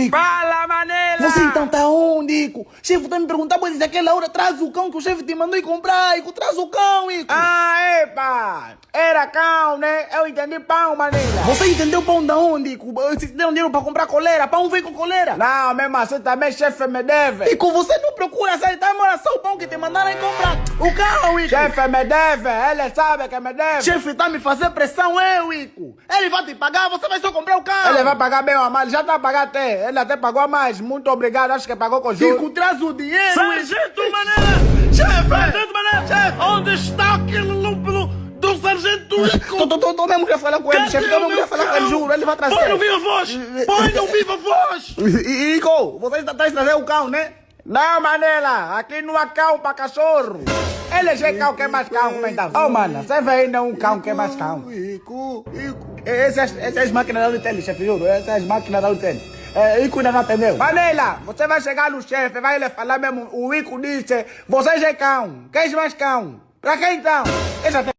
Ico. Fala, Manela! Você então tá onde, Ico? Chefe tá me perguntando, pois daquela hora traz o cão que o chefe te mandou ir comprar, Ico. Traz o cão, Ico. Ah, epa! Era cão, né? Eu entendi pão, Manela. Você entendeu pão da onde, Ico? Se deram dinheiro pra comprar coleira, pão vem com coleira. Não, mesmo assim também chefe me deve. Ico, você não procura aceitar só o pão que te mandaram ir comprar. O cão, Ico. Chefe me deve, ele sabe que me deve. Chefe tá me fazendo pressão, eu, Ico. Ele vai te pagar, você vai só comprar o carro. Ele vai pagar bem ou mal, ele já tá a pagar até. Ele até pagou a mais. Muito obrigado, acho que pagou com juros. Ico, traz o dinheiro. Sargento Manela! Chefe! Sargento Manela! Chefe! Onde está aquele lúpulo do Sargento Ico? Tô mesmo já falando com ele, chefe. Tô mesmo já falando com ele, juro. Ele vai trazer. Põe no viva voz! Põe no viva voz! Ico, você está trazendo o cão, né? Não, Manela, aqui não há cão pra cachorro. Ele já é cão que é mais cão, como então? Oh, mano, você vê ainda um cão que é mais cão. Ico. Essas máquinas da Uteli, chefe, juro. Essas máquinas da Uteli. Ico ainda não atendeu. Manela, você vai chegar no chefe, vai ele falar mesmo, o Ico disse, você já é cão, queres mais cão? Pra quem então? Ele já tem